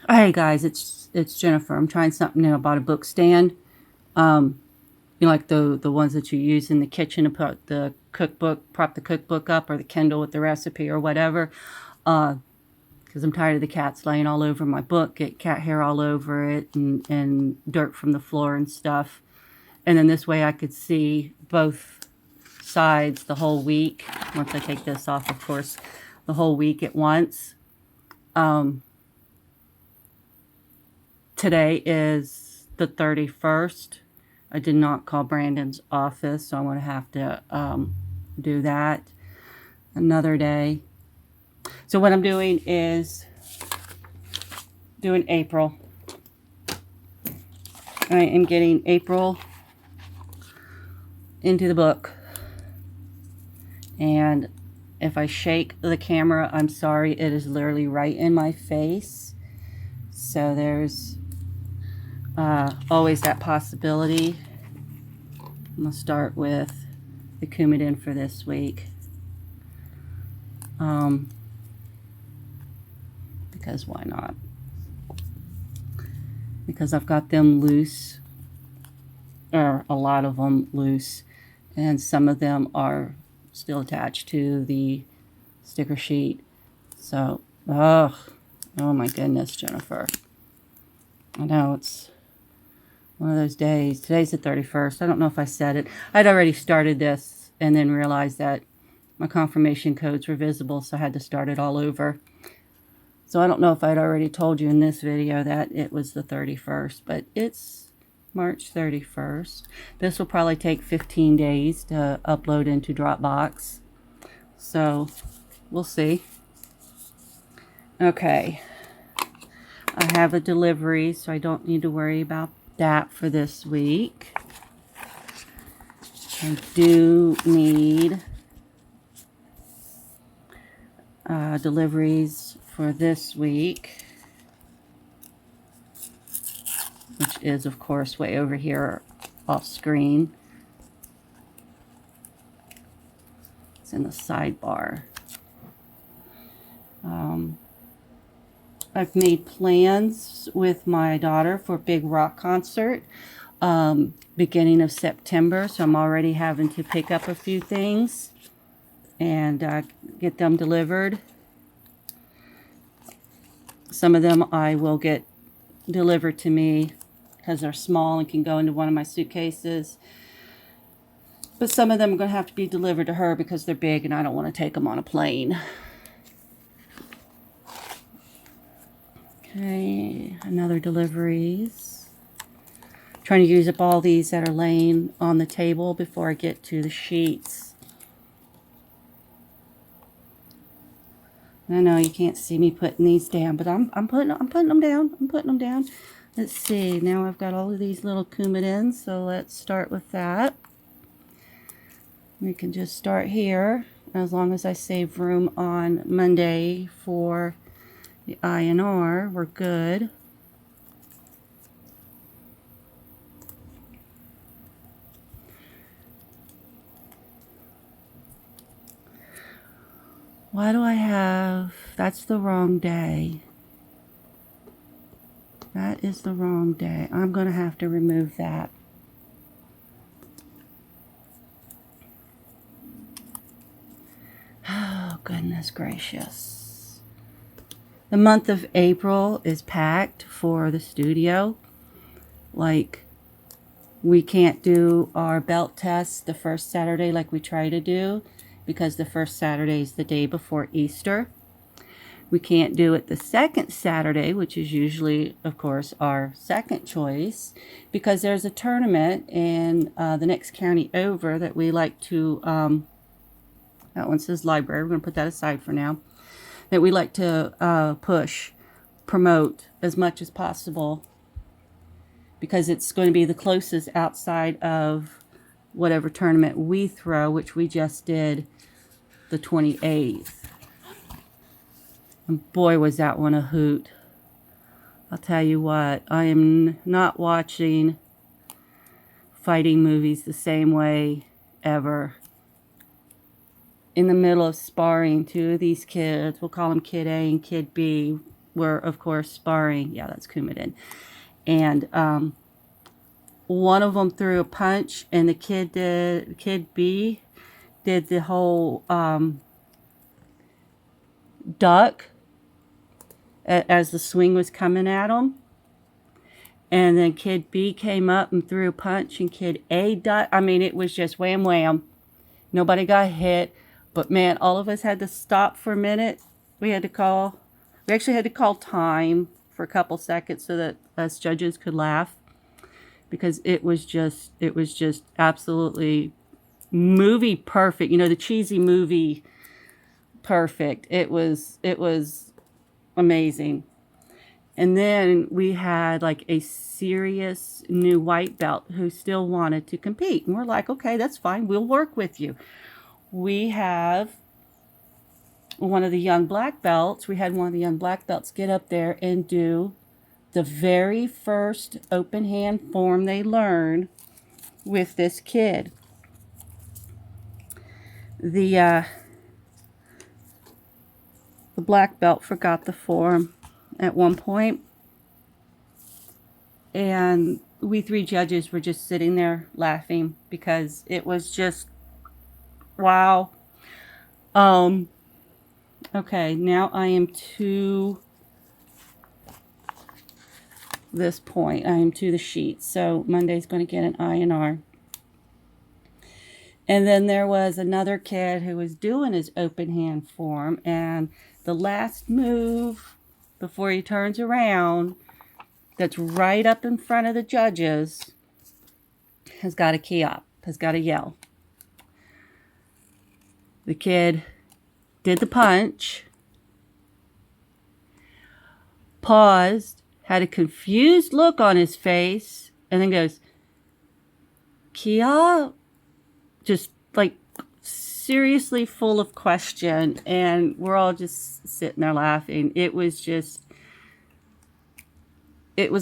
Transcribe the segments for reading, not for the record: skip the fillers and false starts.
Hey guys, it's Jennifer. I'm trying something new. I bought a book stand. Like the ones that you use in the kitchen to put the cookbook, prop the cookbook up, or the Kindle with the recipe or whatever. Because I'm tired of the cats laying all over my book, get cat hair all over it, and dirt from the floor and stuff. And then this way I could see both sides the whole week. Once I take this off, of course, the whole week at once. Today is the 31st. I did not call Brandon's office, so I'm going to have to do that another day. So what I'm doing is doing April. I am getting April into the book. And if I shake the camera, I'm sorry. It is literally right in my face. So there's always that possibility. I'm going to start with the Coumadin for this week. Because why not? Because I've got them loose, or a lot of them loose, and some of them are still attached to the sticker sheet. So, oh my goodness, Jennifer. I know it's one of those days. Today's the 31st. I don't know if I said it. I'd already started this and then realized that my confirmation codes were visible, so I had to start it all over. So I don't know if I'd already told you in this video that it was the 31st, but it's March 31st. This will probably take 15 days to upload into Dropbox. So we'll see. Okay. I have a delivery, so I don't need to worry about that for this week. I do need deliveries for this week, which is, of course, way over here off screen. It's in the sidebar. I've made plans with my daughter for a big rock concert beginning of September, so I'm already having to pick up a few things and get them delivered. Some of them I will get delivered to me because they're small and can go into one of my suitcases. But some of them are going to have to be delivered to her because they're big and I don't want to take them on a plane. Okay, another deliveries. Trying to use up all these that are laying on the table before I get to the sheets. I know you can't see me putting these down, but I'm putting them down. I'm putting them down. Let's see. Now I've got all of these little Coumadins, so let's start with that. We can just start here, as long as I save room on Monday for the INR. We're good. Why do I have... That's the wrong day. That is the wrong day. I'm going to have to remove that. Oh, goodness gracious. The month of April is packed for the studio. Like, we can't do our belt test the first Saturday like we try to do, because the first Saturday is the day before Easter. We can't do it the second Saturday, which is usually, of course, our second choice, because there's a tournament in the next county over that we like to, that one says library, we're going to put that aside for now, that we like to promote as much as possible, because it's going to be the closest outside of whatever tournament we throw, which we just did the 28th. And boy, was that one a hoot. I'll tell you what, I am not watching fighting movies the same way ever. In the middle of sparring, two of these kids, we'll call them Kid A and Kid B, were, of course, sparring. Yeah, that's Coumadin. And one of them threw a punch, and kid B did the whole duck as the swing was coming at him. And then kid B came up and threw a punch, and kid A ducked. I mean, it was just wham, wham. Nobody got hit. But, man, all of us had to stop for a minute. We actually had to call time for a couple seconds so that us judges could laugh. Because it was just absolutely movie perfect. You know, the cheesy movie perfect. It was amazing. And then we had like a serious new white belt who still wanted to compete. And we're like, okay, that's fine. We'll work with you. We have one of the young black belts. We had one of the young black belts get up there and do the very first open hand form they learned with this kid. The black belt forgot the form at one point, and we three judges were just sitting there laughing because it was just wow. Okay, now I am to this point. I am to the sheet. So Monday's going to get an INR. And then there was another kid who was doing his open hand form, and the last move before he turns around, that's right up in front of the judges, has got to key up, has got to yell. The kid did the punch, paused, had a confused look on his face, and then goes, key up, just like seriously full of question, and we're all just sitting there laughing. It was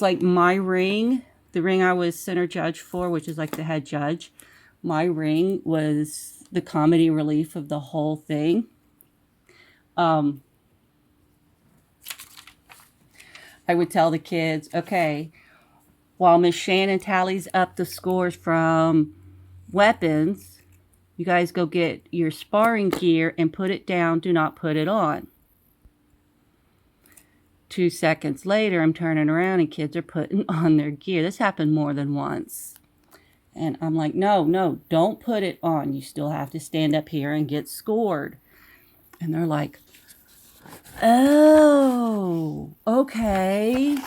like my ring, the ring I was center judge for, which is like the head judge. My ring was the comedy relief of the whole thing. I would tell the kids, okay, while Miss Shannon tallies up the scores from weapons, you guys go get your sparring gear and put it down. Do not put it on. 2 seconds later, I'm turning around and kids are putting on their gear. This happened more than once. And I'm like, no, don't put it on. You still have to stand up here and get scored. And they're like, oh, okay.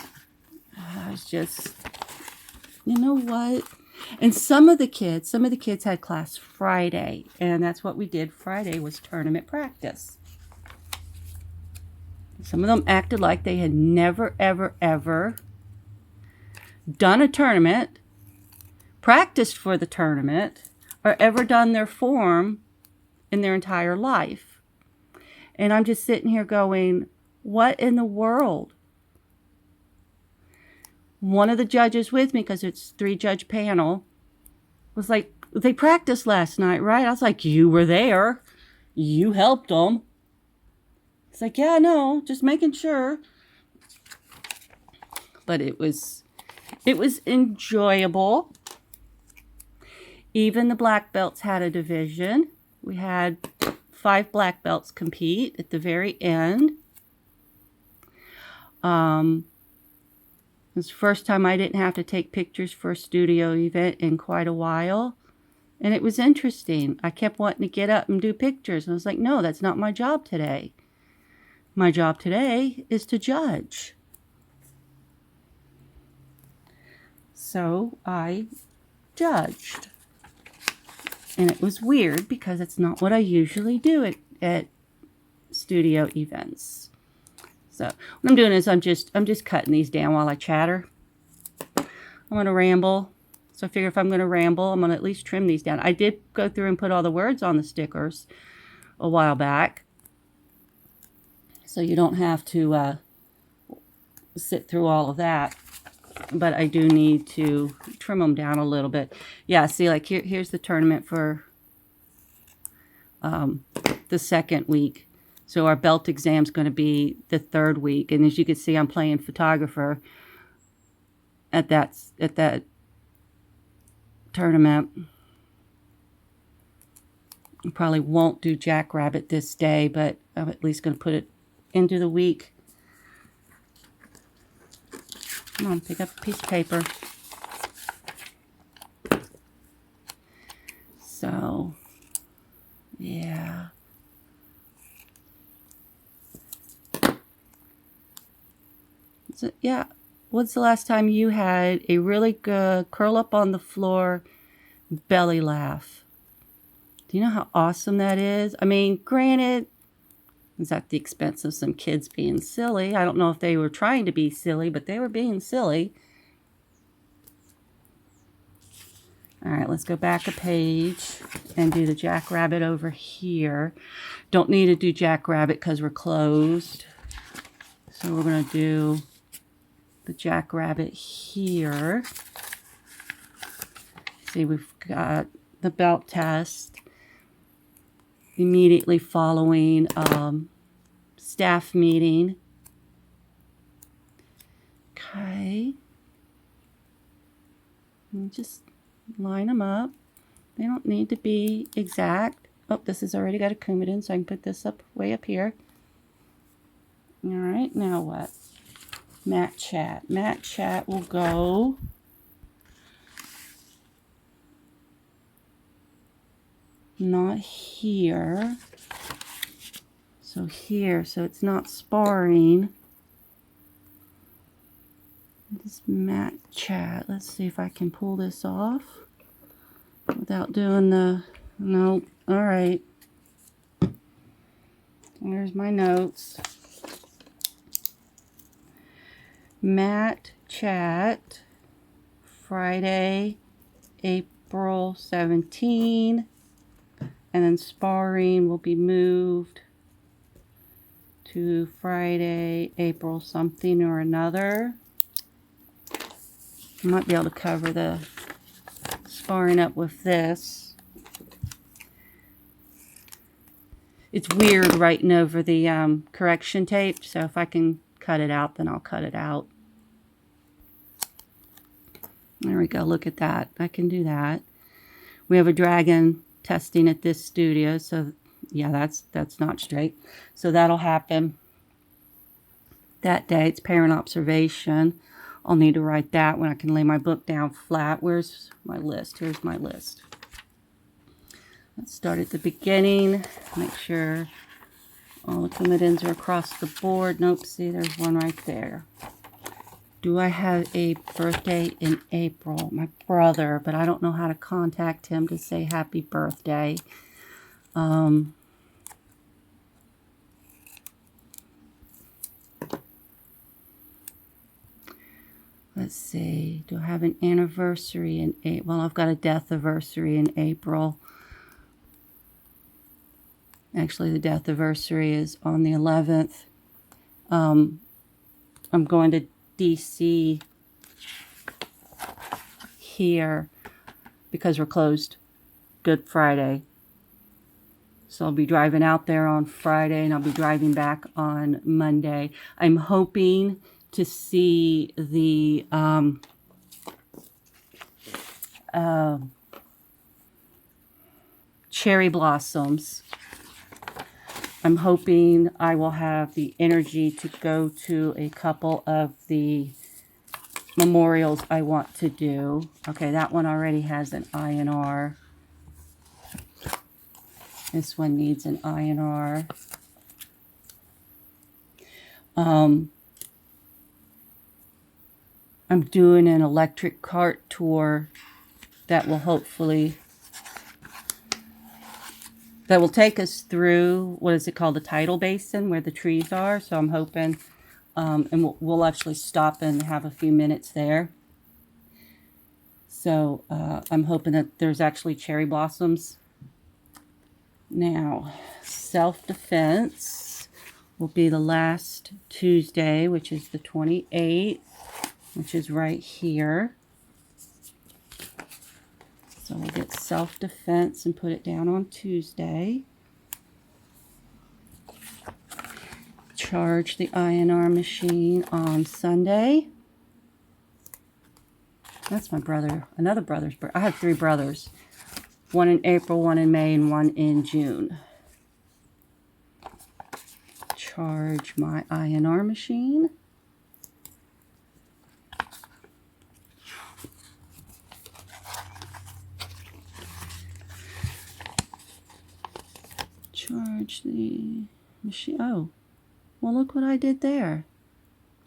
I was just, you know what? And some of the kids had class Friday, and that's what we did. Friday was tournament practice. Some of them acted like they had never, ever, ever done a tournament, practiced for the tournament, or ever done their form in their entire life. And I'm just sitting here going, what in the world? One of the judges with me, because it's 3-judge panel, was like, they practiced last night, right? I was like, you were there. You helped them. It's like, yeah, no, just making sure. But it was enjoyable. Even the black belts had a division. We had 5 black belts compete at the very end. It was the first time I didn't have to take pictures for a studio event in quite a while. And it was interesting. I kept wanting to get up and do pictures. And I was like, no, that's not my job today. My job today is to judge. So I judged. And it was weird because it's not what I usually do at studio events. So what I'm doing is I'm just cutting these down while I chatter. I'm going to ramble. So I figure if I'm going to ramble, I'm going to at least trim these down. I did go through and put all the words on the stickers a while back. So you don't have to sit through all of that. But I do need to trim them down a little bit. Yeah, see, like here's the tournament for the second week. So our belt exam is going to be the 3rd week. And as you can see, I'm playing photographer at that tournament. I probably won't do Jackrabbit this day, but I'm at least going to put it into the week. Come on, pick up a piece of paper. So, yeah. So, yeah. When's the last time you had a really good curl up on the floor belly laugh? Do you know how awesome that is? I mean, granted, it's at the expense of some kids being silly. I don't know if they were trying to be silly, but they were being silly. All right, let's go back a page and do the Jackrabbit over here. Don't need to do Jackrabbit because we're closed. So we're going to do the Jackrabbit here. See, we've got the belt test immediately following staff meeting. Okay. And just line them up. They don't need to be exact. Oh, this has already got a Coumadin, so I can put this up way up here. All right, now what? Mat Chat. Mat Chat will go not here. So here, so it's not sparring. This Mat Chat. Let's see if I can pull this off without doing the, no, all right. There's my notes. Mat Chat, Friday, April 17, and then sparring will be moved to Friday, April something or another. I might be able to cover the sparring up with this. It's weird writing over the correction tape, so if I can cut it out, then I'll cut it out. There we go. Look at that. I can do that. We have a dragon testing at this studio, so yeah, that's not straight. So that'll happen that day. It's parent observation. I'll need to write that when I can lay my book down flat. Where's my list? Here's my list. Let's start at the beginning. Make sure all the Coumadins are across the board. Nope, see, there's one right there. Do I have a birthday in April? My brother, but I don't know how to contact him to say happy birthday. Let's see. Do I have an anniversary in April? Well, I've got a death anniversary in April. Actually, the death anniversary is on the 11th. I'm going to DC here because we're closed Good Friday. So I'll be driving out there on Friday and I'll be driving back on Monday. I'm hoping to see the cherry blossoms. I'm hoping I will have the energy to go to a couple of the memorials I want to do. Okay, that one already has an INR. This one needs an INR. I'm doing an electric cart tour that will hopefully, that will take us through, what is it called, the tidal basin where the trees are. So I'm hoping, and we'll actually stop and have a few minutes there. So I'm hoping that there's actually cherry blossoms. Now, self-defense will be the last Tuesday, which is the 28th, which is right here. So we'll get self-defense and put it down on Tuesday. charge the INR machine on Sunday. That's my brother, another brother's birthday. I have 3 brothers. One in April, one in May, and one in June. Charge my INR machine. Charge the machine. Oh, well, look what I did there.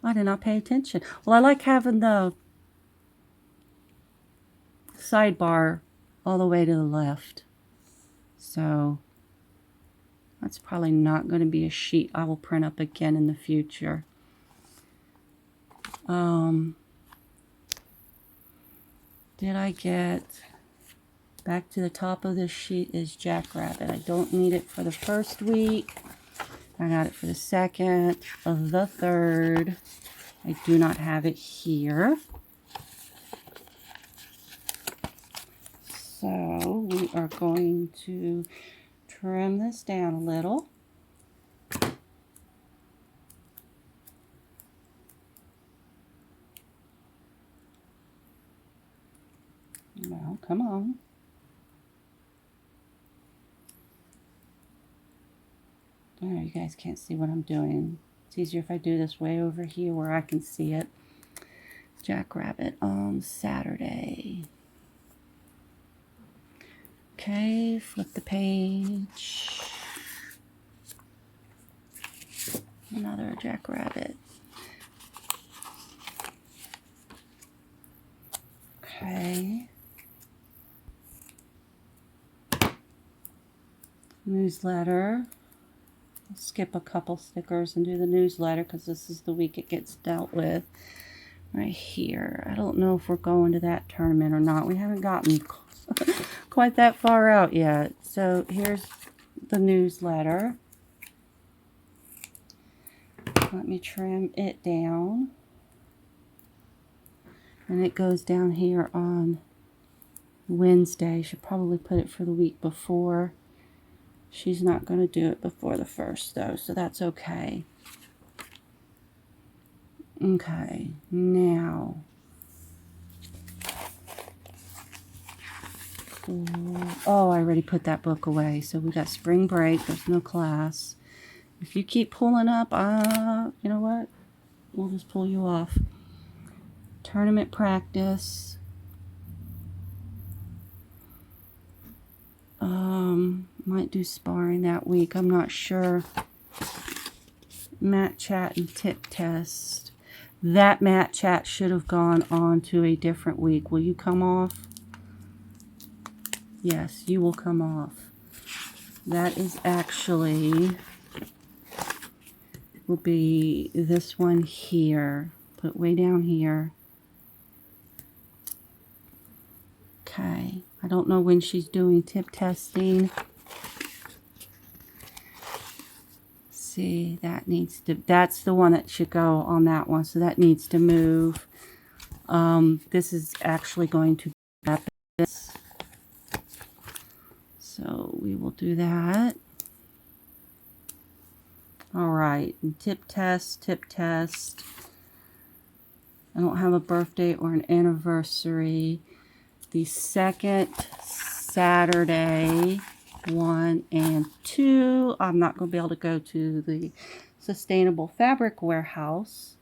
I did not pay attention. Well, I like having the sidebar all the way to the left. So that's probably not going to be a sheet I will print up again in the future. Did I get... Back to the top of this sheet is Jackrabbit. I don't need it for the first week. I got it for the second, of the third. I do not have it here. So we are going to trim this down a little. Well, come on. Oh, you guys can't see what I'm doing. It's easier if I do this way over here where I can see it. Jackrabbit on Saturday. Okay, flip the page. Another Jackrabbit. Okay. Newsletter. I'll skip a couple stickers and do the newsletter because this is the week it gets dealt with. Right here. I don't know if we're going to that tournament or not. We haven't gotten quite that far out yet. So here's the newsletter. Let me trim it down. And it goes down here on Wednesday. Should probably put it for the week before. She's not going to do it before the 1st, though, so that's okay. Okay, now. Oh, I already put that book away. So we got spring break. There's no class. If you keep pulling up, you know what? We'll just pull you off. Tournament practice. Might do sparring that week. I'm not sure. Mat chat and tip test. That mat chat should have gone on to a different week. Will you come off? Yes, you will come off. That is actually, will be this one here. Put it way down here. Okay. I don't know when she's doing tip testing. See, that needs to, that's the one that should go on that one. So that needs to move. This is actually going to be this. So we will do that. All right, and tip test. I don't have a birthday or an anniversary. The second Saturday, 1 and 2, I'm not going to be able to go to the Sustainable Fabric Warehouse.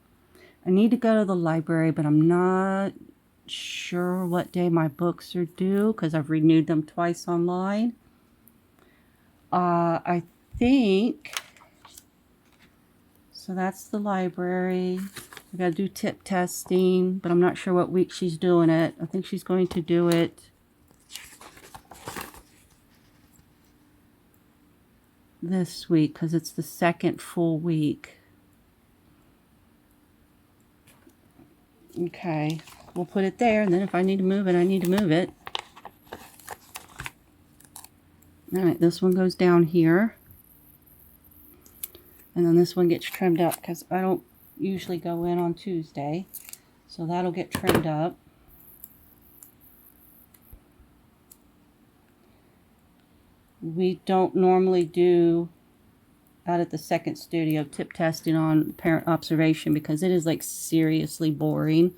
I need to go to the library, but I'm not sure what day my books are due because I've renewed them twice online. I think, so that's the library. I got to do tip testing, but I'm not sure what week she's doing it. I think she's going to do it this week because it's the second full week. Okay, we'll put it there, and then if I need to move it, I need to move it. All right, this one goes down here. And then this one gets trimmed up because I don't usually go in on Tuesday. So that'll get trimmed up. We don't normally do out at the second studio tip testing on parent observation because it is like seriously boring.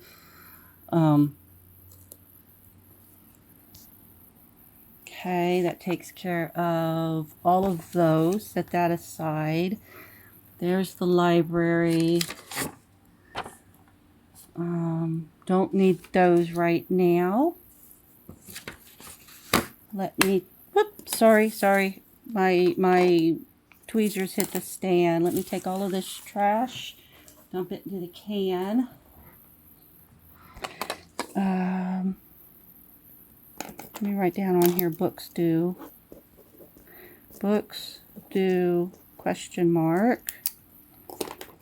Okay, that takes care of all of those. Set that aside. There's the library. Don't need those right now. Let me, whoop, sorry. My tweezers hit the stand. Let me take all of this trash, dump it into the can. Let me write down on here, books due. Books due, question mark.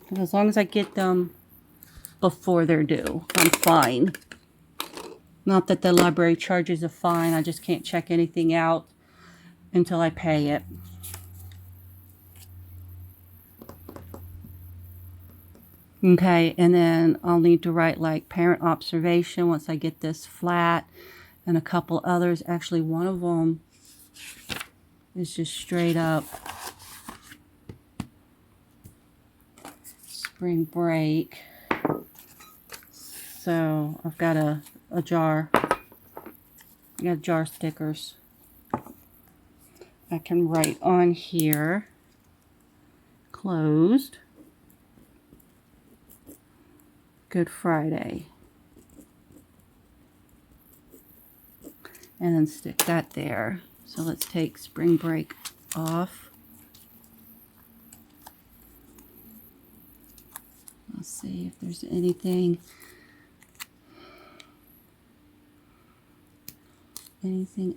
And as long as I get them before they're due, I'm fine. Not that the library charges a fine, I just can't check anything out until I pay it. Okay, and then I'll need to write like parent observation once I get this flat, and a couple others. Actually, one of them is just straight up spring break. So I've got a jar. I got jar stickers. I can write on here, closed, Good Friday. And then stick that there. So let's take spring break off. Let's see if there's anything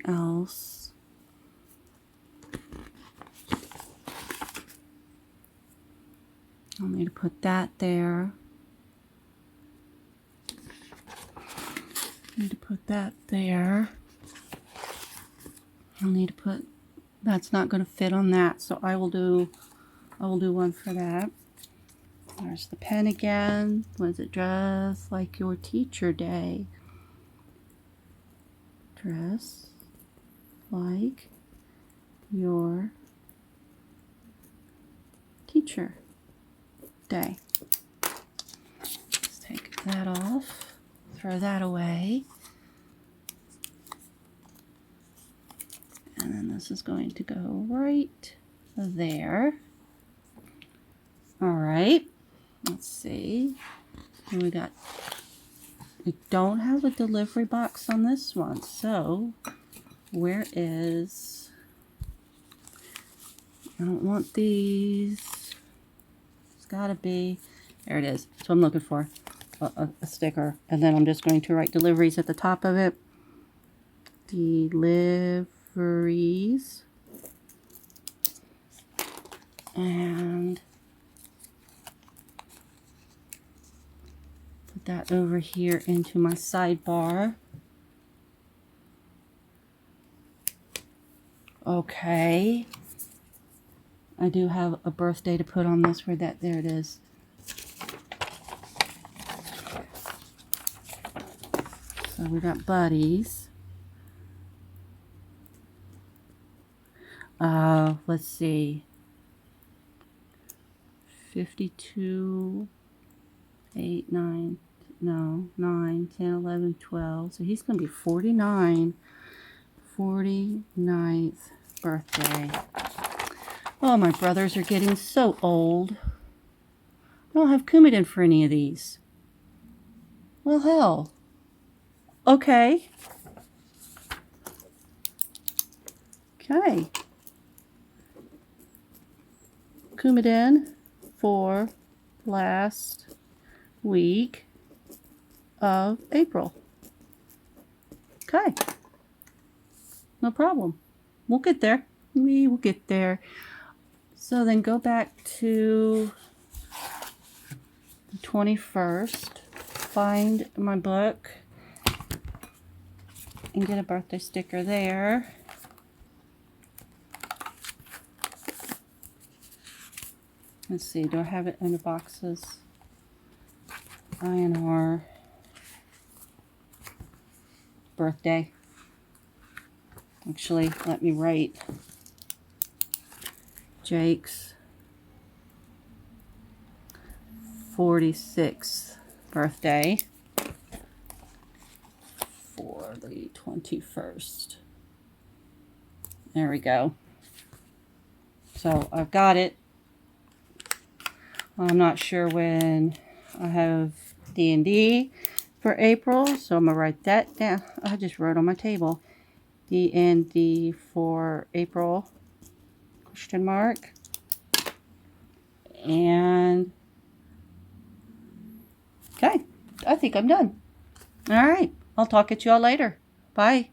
else. I'll need to put that there. Need to put that there. I'll need to put, that's not going to fit on that, so I will do one for that. There's the pen again. Was it dress like your teacher day? Dress like your teacher day. Let's take that off. Throw that away. And then this is going to go right there. All right. Let's see. And we got, we don't have a delivery box on this one. So where is, I don't want these. It's gotta be, there it is. So I'm looking for a sticker. And then I'm just going to write deliveries at the top of it. Deliveries. And put that over here into my sidebar. Okay. I do have a birthday to put on this. Where that, there it is. So we got buddies. Let's see. 52, 8, 9, no, 9, 10, 11, 12. So he's going to be 49. 49th birthday. Oh, my brothers are getting so old. I don't have Coumadin for any of these. Well, hell. Okay. Okay. Coumadin for last week of April. Okay. No problem. We'll get there. We will get there. So then go back to the 21st. Find my book and get a birthday sticker there. Let's see, do I have it in the boxes? INR birthday. Actually, let me write Jake's 46th birthday for the 21st. There we go. So I've got it. I'm not sure when I have D&D for April, so I'm gonna write that down. I just wrote on my table. D&D for April, question mark. And okay, I think I'm done. All right, I'll talk at you all later. Bye.